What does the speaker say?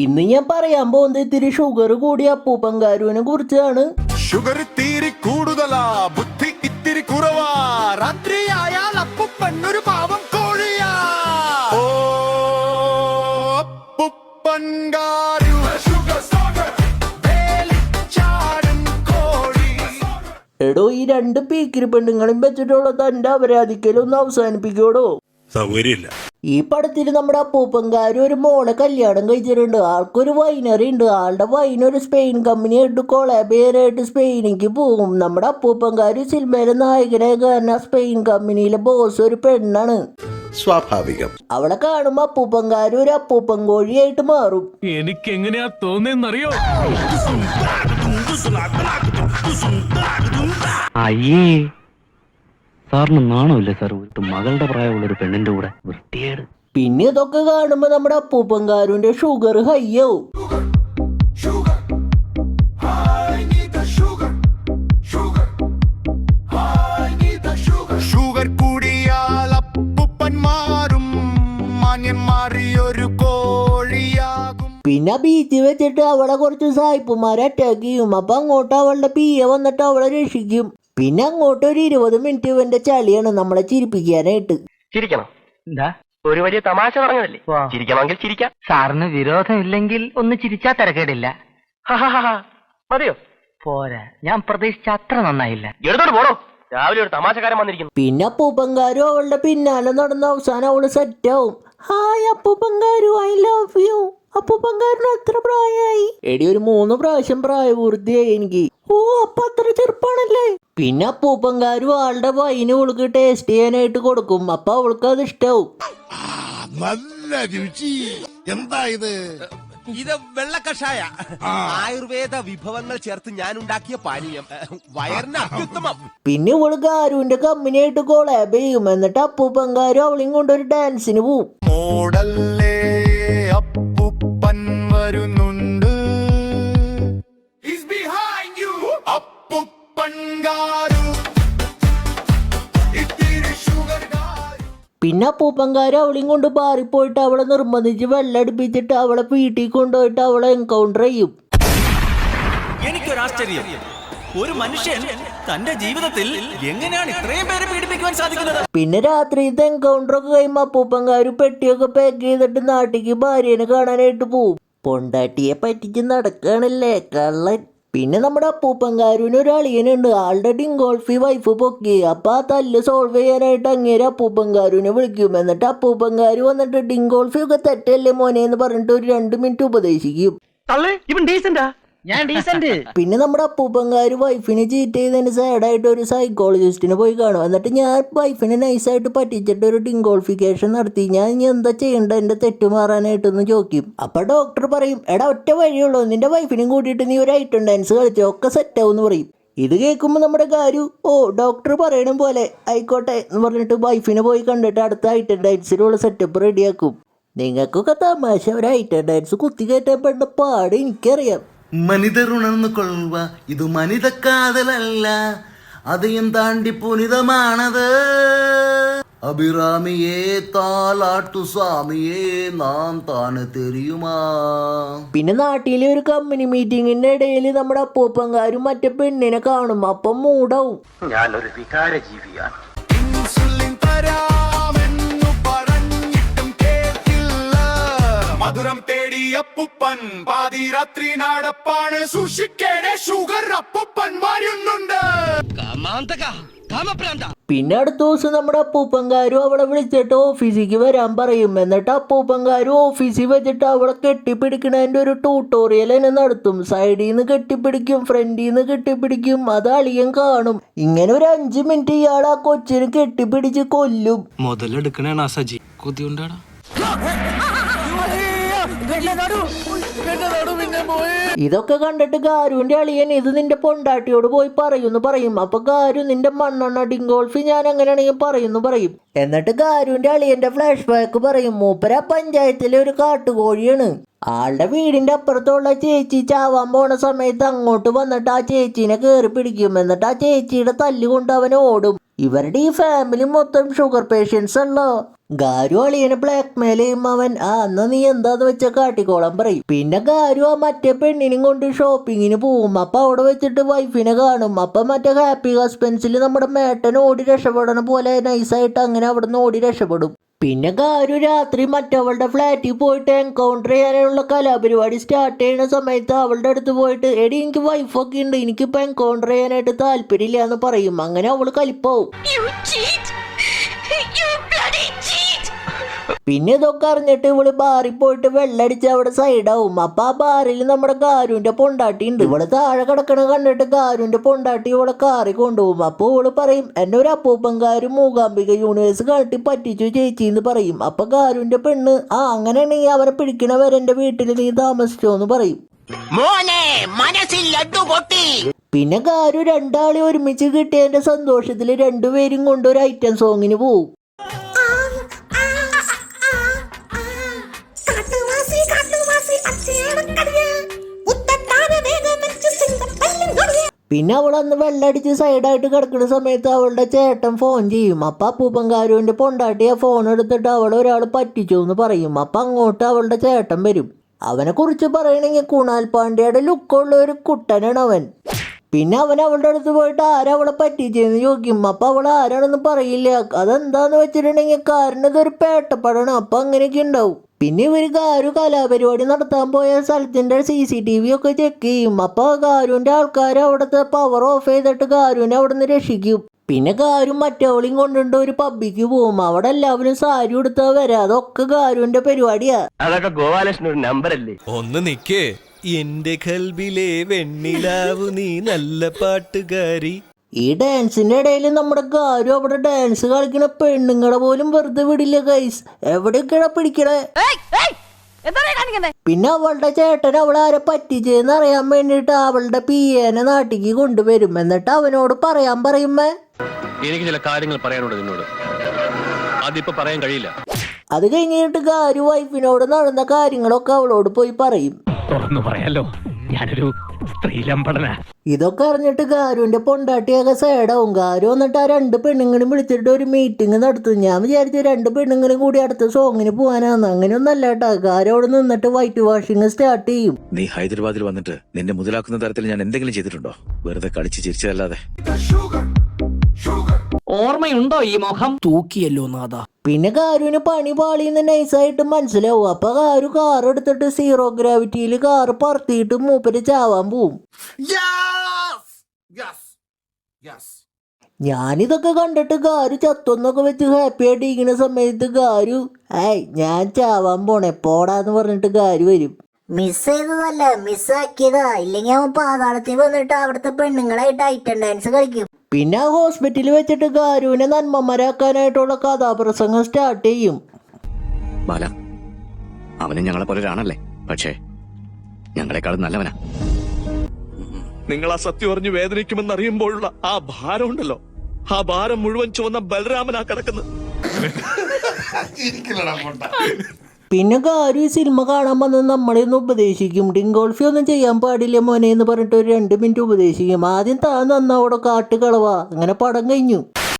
ഇന്ന് ഞാൻ പറയാൻ പോകുന്നത് ഇത്തിരി ഷുഗർ കൂടിയ അപ്പൂപ്പൻകാരുവിനെ കുറിച്ചാണ്. ഷുഗർ ഇത്തിരി കൂടുതലാ, ബുദ്ധി ഇത്തിരി കുറവാ, രാത്രിയായാൽ അപ്പൂപ്പൻ ഒരു പാവം കോഴിയാ. ഓ അപ്പൂപ്പൻകാരു എടോ, ഈ രണ്ട് പീക്കിരി പെണ്ണുങ്ങളും വെച്ചിട്ടുള്ള തന്റെ അപരാധിക്കലൊന്ന് അവസാനിപ്പിക്കോടോ. സൗകര്യമില്ല. ഈ പടത്തിൽ നമ്മുടെ അപ്പൂപ്പൻകാരും ഒരു മോളെ കല്യാണം കഴിച്ചിട്ടുണ്ട്. ആൾക്കൊരു വൈനറി ഉണ്ട്. ആളുടെ വൈനൊരു സ്പെയിൻ കമ്പനിയായിട്ട് കൊളാബ് ചെയ്യാനായിട്ട് സ്പെയിനിക്ക് പോകും. നമ്മുടെ അപ്പൂപ്പൻകാരും സിനിമയിലെ നായകനായ കാരണം സ്പെയിൻ കമ്പനിയിലെ ബോസ് ഒരു പെണ്ണാണ്. സ്വാഭാവികം. അവളെ കാണുമ്പോ അപ്പൂപ്പൻകാരും ഒരു അപ്പൂപ്പൻ കോഴിയായിട്ട് മാറും. എനിക്ക് എങ്ങനെയാ തോന്നുന്നറിയോ? അയ്യേ, സാറിന് നാണമില്ല സാർ? മകളുടെ പ്രായമുള്ള ഒരു പെണ്ണിന്റെ കൂടെ വൃത്തിയേട്. പിന്നെ ഇതൊക്കെ കാണുമ്പോ നമ്മുടെ അപ്പൂപ്പൻകാരുടെ ഷുഗർ ഹൈയാവും. ഷുഗർ കൂടിയാൽ അപ്പൂപ്പൻ മാറും, മാന്യം മാറിയൊരു കോഴിയാകും. പിന്നെ ബീച്ച് വെച്ചിട്ട് അവളെ കുറച്ച് സായിപ്പുമാരെ അറ്റാക്ക് ചെയ്യും. അപ്പൊ അങ്ങോട്ട് അവളുടെ പിയെ വന്നിട്ട് അവളെ രക്ഷിക്കും. പിന്നെ അങ്ങോട്ട് ഒരു 20 മിനിറ്റ് ഇവന്റെ ചളിയാണ് നമ്മളെ ചിരിപ്പിക്കാനായിട്ട്. ചിരിക്കണം. എന്താ ഒരു വലിയ തമാശ പറഞ്ഞതല്ലേ? ചിരിക്കണമെങ്കിൽ ചിരിക്കാം. സാറിന് വിരോധമില്ലെങ്കിൽ ഒന്ന് ചിരിച്ചാ തിരക്കേടില്ല. മതിയോ? പോരാ, ഞാൻ പ്രതീക്ഷിച്ച അത്ര നന്നായില്ല. എടുത്തോട്ട് പോണോ, രാവിലെ ഒരു തമാശക്കാരൻ വന്നിരിക്കുന്നു. പിന്നെ അപ്പൂപ്പൻകാരും അവളുടെ പിന്നാലെ നടന്ന അവസാനം അവള് സെറ്റാവും. ഹായ് അപ്പൂപ്പൻകാരു, ഐ ലവ് യു. അപ്പൂപ്പൻകാരന് എത്ര പ്രായമായി? എടി, ഒരു 3 പ്രാവശ്യം പ്രായപൂർത്തിയായി എനിക്ക്. ഓ, അപ്പൊ അത്ര ചെറുപ്പാണല്ലേ. പിന്നെ അപ്പൂപ്പൻകാരും ആളുടെ വൈന് അവൾക്ക് ടേസ്റ്റ് ചെയ്യാനായിട്ട് കൊടുക്കും. അപ്പൊ അവൾക്ക് അത് ഇഷ്ടാവും. നല്ല രുചി. എന്താ ഇത്? ഇത് വെള്ളക്കഷായ, ആയുർവേദ വിഭവങ്ങൾ ചേർത്ത് ഞാൻ ഉണ്ടാക്കിയ പാനീയം, വയറിന് അത്യുത്തമം. പിന്നെ ഇവള് ഗാരുവിന്റെ കമ്പനിയായിട്ട് കൊളാബ് ചെയ്യും. എന്നിട്ട് അപ്പൂപ്പൻകാരും അവളെയും കൊണ്ടൊരു ഡാൻസിന് പോവും. മോഡല്ലേ അപ്പൂപ്പൻ വരുന്നുണ്ട്. അപ്പൂപ്പൻകാരു ഇത്തിരി ഷുഗർകാരു. പിന്നെ അപ്പൂപ്പൻകാരും അവളെയും കൊണ്ട് ബാറിൽ പോയിട്ട് അവളെ നിർബന്ധിച്ച് വെള്ളം അടുപ്പിച്ചിട്ട് അവളെ വീട്ടിൽ കൊണ്ടുപോയിട്ട് അവളെ എൻകൗണ്ടർ ചെയ്യും. എനിക്കൊരാശ്ചര്യം, ഒരു മനുഷ്യൻ തന്റെ ജീവിതത്തിൽ എങ്ങനെയാണ് ഇത്രയും പേരെ പീഡിപ്പിക്കുവാൻ സാധിക്കുന്നത്? പിന്നെ രാത്രിത്തെ എൻകൗണ്ടർ ഒക്കെ കഴിയുമ്പോൾ അപ്പൂപ്പൻകാരും പെട്ടിയൊക്കെ പാക്ക് ചെയ്തിട്ട് നാട്ടിലേക്ക് ഭാര്യനെ കാണാനായിട്ട് പോവും. പൊണ്ടാട്ടിയെ പറ്റിച്ച് നടക്കുകയാണല്ലേ കള്ളൻ. പിന്നെ നമ്മുടെ അപ്പൂപ്പൻകാരൂന് ഒരു അളിയനുണ്ട്. ആളുടെ ഡിങ്കോൾഫി വൈഫ് പൊക്കി. അപ്പൊ ആ തല്ല് സോൾവ് ചെയ്യാനായിട്ട് അങ്ങേരെ അപ്പൂപ്പൻകാരൂനെ വിളിക്കും. എന്നിട്ട് അപ്പൂപ്പൻകാര് വന്നിട്ട് ഡിങ്കോൾഫി ഒക്കെ തെറ്റല്ലേ മോനെ എന്ന് പറഞ്ഞിട്ട് ഒരു 2 മിനിറ്റ് ഉപദേശിക്കും. പിന്നെ നമ്മുടെ അപ്പൂപ്പൻകാര് വൈഫിനെ ചീറ്റ് ചെയ്തതിന് സാഡായിട്ട് ഒരു സൈക്കോളജിസ്റ്റിനെ പോയി കാണും. എന്നിട്ട് ഞാൻ വൈഫിനെ നൈസായിട്ട് പറ്റിച്ചിട്ട് ഒരു ഡിങ്കോൾഫിക്കേഷൻ നടത്തി. ഞാൻ ഇനി എന്താ ചെയ്യണ്ട എന്റെ തെറ്റ് മാറാനായിട്ടൊന്ന് ചോദിക്കും. അപ്പൊ ഡോക്ടർ പറയും, എടാ ഒറ്റ വഴിയുള്ളൂ, നിന്റെ വൈഫിനെയും കൂട്ടിയിട്ട് നീ ഒരു ഐറ്റം ഡാൻസ് കളിച്ചോ, ഒക്കെ സെറ്റാവും എന്ന് പറയും. ഇത് കേൾക്കുമ്പോൾ നമ്മുടെ കാരു ഓ ഡോക്ടർ പറയണ പോലെ ആയിക്കോട്ടെ എന്ന് പറഞ്ഞിട്ട് വൈഫിനെ പോയി കണ്ടിട്ട് അടുത്ത ഐറ്റം ഡാൻസിനുള്ള സെറ്റപ്പ് റെഡിയാക്കും. നിങ്ങൾക്കൊക്കെ തമാശ ഒരു ഐറ്റം ഡാൻസ് കുത്തിക്കയറ്റാൻ പെടുന്ന പാട് എനിക്കറിയാം. മനിതർ ഉണർന്നു കൊള്ളുക, ഇത് മനിത കാതലല്ല, അതെയും താണ്ടി പുനിതമാണത്. അഭിറാമിയെ താലാട്ടു സ്വാമിയെ നാം താനെ തെരിയുമാ. പിന്നെ നാട്ടിലെ ഒരു കമ്പനി മീറ്റിംഗിന്റെ ഇടയിൽ നമ്മുടെ അപ്പൂപ്പൻകാരും മറ്റേ പെണ്ണിനെ കാണും. അപ്പം മൂടാവും. ഞാനൊരു വികാര ജീവിയാണ്. ഇൻസുലിൻ തരാമെന്നു പറഞ്ഞിട്ടും കേട്ടില്ല. മധുരം തേടി അപ്പൂപ്പൻ പാതിരാത്രി നടപ്പാണ്. സൂക്ഷിക്കേണ്ട ഷുഗർ അപ്പൂപ്പൻ വരുന്നുണ്ട്. പിന്നെ അടുത്ത ദിവസം നമ്മുടെ അപ്പൂപ്പൻകാരും അവളെ വിളിച്ചിട്ട് ഓഫീസിലേക്ക് വരാൻ പറയും. എന്നിട്ട് അപ്പൂപ്പൻകാരും ഓഫീസിൽ വെച്ചിട്ട് അവളെ കെട്ടിപ്പിടിക്കണതിന്റെ ഒരു ട്യൂട്ടോറിയൽ തന്നെ നടത്തും. സൈഡിൽ നിന്ന് കെട്ടിപ്പിടിക്കും, ഫ്രണ്ടിൽ നിന്ന് കെട്ടിപ്പിടിക്കും. അത് അളിയൻ കാണും. ഇങ്ങനെ ഒരു 5 മിനിറ്റ് ഇയാൾ ആ കൊച്ചിനെ കെട്ടിപ്പിടിച്ച് കൊല്ലും. മുതലെടുക്കണേണ സജി കൊതിയുണ്ടാടാ. ഇതൊക്കെ കണ്ടിട്ട് ഗാരുവിന്റെ അളിയൻ ഇത് നിന്റെ പൊണ്ടാട്ടിയോട് പോയി പറയുന്നു പറയും. അപ്പൊ ഗാരു നിന്റെ മണ്ണെണ്ണ ഡിങ്കോൾഫി ഞാൻ അങ്ങനെയാണെങ്കിൽ പറയുന്നു പറയും. എന്നിട്ട് ഗാരുവിന്റെ അളിയന്റെ ഫ്ലാഷ് ബാക്ക് പറയും. മൂപ്പര പഞ്ചായത്തിലെ ഒരു കാട്ടുകോഴിയാണ്. ആളുടെ വീടിന്റെ അപ്പുറത്തുള്ള ചേച്ചി ചാവാൻ പോണ സമയത്ത് അങ്ങോട്ട് വന്നിട്ട് ആ ചേച്ചീനെ കയറി പിടിക്കും. എന്നിട്ട് ആ ചേച്ചിയുടെ തല്ല് കൊണ്ട് അവൻ ഓടും. ഇവരുടെ ഈ ഫാമിലി മൊത്തം ഷുഗർ പേഷ്യൻസ് ഉള്ളോ. ഗാരു അളിയനെ ബ്ലാക്ക് മെയിൽ ചെയ്യുമ്പോൾ അവൻ എന്നാ നീ എന്താന്ന് വെച്ചാൽ കാട്ടിക്കോളാൻ പറയും. പിന്നെ ഗാരു ആ മറ്റേ പെണ്ണിനും കൊണ്ട് ഷോപ്പിങ്ങിന് പോവും. അപ്പൊ അവിടെ വെച്ചിട്ട് വൈഫിനെ കാണും. അപ്പൊ മറ്റേ ഹാപ്പി ഹസ്ബൻഡ്സിൽ നമ്മുടെ മേട്ടൻ ഓടി രക്ഷപ്പെടണ പോലെ നൈസായിട്ട് അങ്ങനെ അവിടെ നിന്ന് ഓടി രക്ഷപ്പെടും. പിന്നെ ഗാരു രാത്രി മറ്റവളുടെ ഫ്ലാറ്റിൽ പോയിട്ട് എൻകൗണ്ടർ ചെയ്യാനുള്ള കലാപരിപാടി സ്റ്റാർട്ട് ചെയ്യുന്ന സമയത്ത് അവളുടെ അടുത്ത് പോയിട്ട് എടി എനിക്ക് വൈഫൊക്കെ ഉണ്ട്, എനിക്കിപ്പോൾ എൻകൗണ്ടർ ചെയ്യാനായിട്ട് താല്പര്യമില്ല എന്ന് പറയും. അങ്ങനെ അവള് കലിപ്പാവും. പിന്നെ ഇതൊക്കെ അറിഞ്ഞിട്ട് ഇവള് ബാറിൽ പോയിട്ട് വെള്ളടിച്ച് അവിടെ സൈഡാവും. അപ്പൊ ആ ബാറിൽ നമ്മുടെ ഗാരുവിന്റെ പൊണ്ടാട്ടി ഉണ്ട്. ഇവള് താഴെ കിടക്കണ കണ്ടിട്ട് ഗാരുവിന്റെ പൊണ്ടാട്ടി ഇവളെ കാറിൽ കൊണ്ടുപോകും. അപ്പൊ ഇവള് പറയും എന്നെ ഒരു അപ്പൂപ്പൻകാരും മൂകാംബിക യൂണിവേഴ്സ് കാട്ടി പറ്റിച്ചു ചേച്ചി എന്ന് പറയും. അപ്പൊ ഗാരുവിന്റെ പെണ്ണ് അങ്ങനെയാണെങ്കിൽ അവരെ പിടിക്കണ വരെ എന്റെ വീട്ടിൽ നീ താമസിച്ചോ എന്ന് പറയും. പിന്നെ ഗാരു രണ്ടാളെ ഒരുമിച്ച് കിട്ടിയതിന്റെ സന്തോഷത്തിൽ രണ്ടുപേരും കൊണ്ട് ഒരു ഐറ്റം സോങ്ങിന് പോവും. പിന്നെ അവൾ അന്ന് വെള്ളടിച്ച് സൈഡായിട്ട് കിടക്കുന്ന സമയത്ത് അവളുടെ ചേട്ടൻ ഫോൺ ചെയ്യും. അപ്പം അപ്പൂപ്പൻകാരുവിൻ്റെ പൊണ്ടാട്ടി ആ ഫോൺ എടുത്തിട്ട് അവളെ ഒരാൾ പറ്റിച്ചു എന്ന് പറയും. അപ്പം അങ്ങോട്ട് അവളുടെ ചേട്ടൻ വരും. അവനെ കുറിച്ച് പറയണമെങ്കിൽ കുണാൽ പാണ്ഡ്യയുടെ ലുക്കുള്ള ഒരു കുട്ടനാണ് അവൻ. പിന്നെ അവൻ അവളുടെ അടുത്ത് പോയിട്ട് ആരവളെ പറ്റിച്ചെന്ന് ചോദിക്കും. അപ്പം അവൾ ആരാണെന്ന് പറയില്ല. അതെന്താന്ന് വെച്ചിട്ടുണ്ടെങ്കിൽ കാരണം ഇതൊരു പേട്ടപ്പടാണ്. അപ്പം അങ്ങനെയൊക്കെ ഉണ്ടാവും. പിന്നെ ഇവർ ഗാരു കലാപരിപാടി നടത്താൻ പോയ സ്ഥലത്തിൻ്റെ CCTV ഒക്കെ ചെക്ക് ചെയ്യും. അപ്പോൾ ഗാരുവിൻ്റെ ആൾക്കാർ അവിടുത്തെ പവർ ഓഫ് ചെയ്തിട്ട് ഗാരുവിനെ അവിടെ നിന്ന് രക്ഷിക്കും. പിന്നെ ഗാരു മറ്റവളെയും കൊണ്ടുണ്ട് ഒരു പബ്ബിക്ക് പോകും. അവിടെ എല്ലാവരും സാരി ഉടുത്താ വരാം. അതൊക്കെ ഗാരുവിന്റെ പരിപാടിയാ. അതൊക്കെ ഗോപാലകൃഷ്ണൻ ഒരു നമ്പറല്ലേ? ഒന്ന് നിക്കേ, എന്റെ കൽബിലെ വെണ്ണിലാവു നീ നല്ല പാട്ടുകാരി. ഈ ഡാൻസിന്റെ ഇടയിൽ നമ്മുടെ ഗാരു അവിടെ ഡാൻസ് കളിക്കണ പെണ്ണുങ്ങളെ പോലും വെറുതെ വിടില്ല ഗൈസ്. എവിടെയൊക്കെയാ പിടിക്കണേ. പിന്നെ അവളുടെ ചേട്ടൻ അവളെ ആരെ പറ്റിച്ചെന്ന് അറിയാൻ വേണ്ടിയിട്ട് അവളുടെ PAനെ നാട്ടിക്ക് കൊണ്ടുവരും. എന്നിട്ട് അവനോട് പറയാൻ പറയുമ്പേ എനിക്ക് ചില കാര്യങ്ങൾ പറയാനുണ്ട് നിന്നോട്, അതിപ്പോ പറയാൻ കഴിയില്ല. അത് കഴിഞ്ഞിട്ട് ഗാരു വൈഫിനോട് നടന്ന കാര്യങ്ങളൊക്കെ അവളോട് പോയി പറയും. തുറന്നു പറയാലോ, ഞാനൊരു സ്ത്രീലമ്പടന. ഇതൊക്കെ അറിഞ്ഞിട്ട് ഗാരുവിന്റെ പൊണ്ടാട്ടിയൊക്കെ സൈഡാവും. ഗാരു വന്നിട്ട് ആ 2 പെണ്ണുങ്ങളും വിളിച്ചിട്ട് ഒരു മീറ്റിംഗ് നടത്തും. ഞാൻ വിചാരിച്ചു 2 പെണ്ണുങ്ങളും കൂടി അടുത്ത സോങ്ങിന് പോകാനാന്ന്. അങ്ങനെയൊന്നും അല്ല കേട്ടാ. ഗാരു അവിടെ നിന്നിട്ട് വൈറ്റ് വാഷിങ് സ്റ്റാർട്ട് ചെയ്യും. നീ ഹൈദരാബാദിൽ വന്നിട്ട് നിന്നെ മുതലാക്കുന്ന തരത്തിൽ ഞാൻ എന്തെങ്കിലും ചെയ്തിട്ടുണ്ടോ? വെറുതെ കളിച്ച് ചിരിച്ചതല്ലാതെ. ഓർമ്മയുണ്ടോ ഈ മുഖം? തൂക്കിയല്ലോ നാഥ. പിന്നെ ഗാരുവിന് പണി പാളിന്ന് നൈസായിട്ട് മനസ്സിലാവും. അപ്പൊ ഗാരു കാർ എടുത്തിട്ട് 0 ഗ്രാവിറ്റിയിൽ കാർ പറത്തിയിട്ട് മൂപ്പര് ചാവാൻ പോവും. ഞാനിതൊക്കെ കണ്ടിട്ട് ഗാരു ചത്തൊന്നൊക്കെ വെച്ച് ഹാപ്പി ആയിട്ട് ഇരിക്കുന്ന സമയത്ത് ഗാരു ഞാൻ ചാവാൻ പോണേ പോടാന്ന് പറഞ്ഞിട്ട് ഗാരു വരും. മിസ് ചെയ്തതല്ല, മിസ്സാക്കിയതാ. ഇല്ലെങ്കിൽ അവൻ പാതാളത്തിൽ വന്നിട്ട് അവിടുത്തെ പെണ്ണുങ്ങളായിട്ട് ഐറ്റം ഡാൻസ് കളിക്കും. പിന്നെ ആ ഹോസ്പിറ്റലിൽ വെച്ചിട്ട് ഗാരുവിനെ നന്മമാരാക്കാനായിട്ടുള്ള കഥാപ്രസംഗം സ്റ്റാർട്ട് ചെയ്യും. ബാല, അവനും ഞങ്ങളെ പോലെ ഒരാണല്ലേ, പക്ഷേ ഞങ്ങളെക്കാളും നല്ലവനാ. നിങ്ങൾ ആ സത്യം അറിഞ്ഞ് വേദനിക്കുമെന്ന് അറിയുമ്പോഴുള്ള ആ ഭാരം ഉണ്ടല്ലോ, ആ ഭാരം മുഴുവൻ ചുവന്ന ബലരാമനാ കിടക്കുന്നത്. പിന്നെ ഗാരു ഈ സിനിമ കാണാൻ വന്ന് നമ്മളെയൊന്ന് ഉപദേശിക്കും. ഡിങ്കോൾഫി ഒന്നും ചെയ്യാൻ പാടില്ല മോനെ എന്ന് പറഞ്ഞിട്ട് ഒരു 2 മിനിറ്റ് ഉപദേശിക്കും. ആദ്യം താൻ നന്നവിടെ കാട്ട് കളവാ. അങ്ങനെ പടം കഴിഞ്ഞു.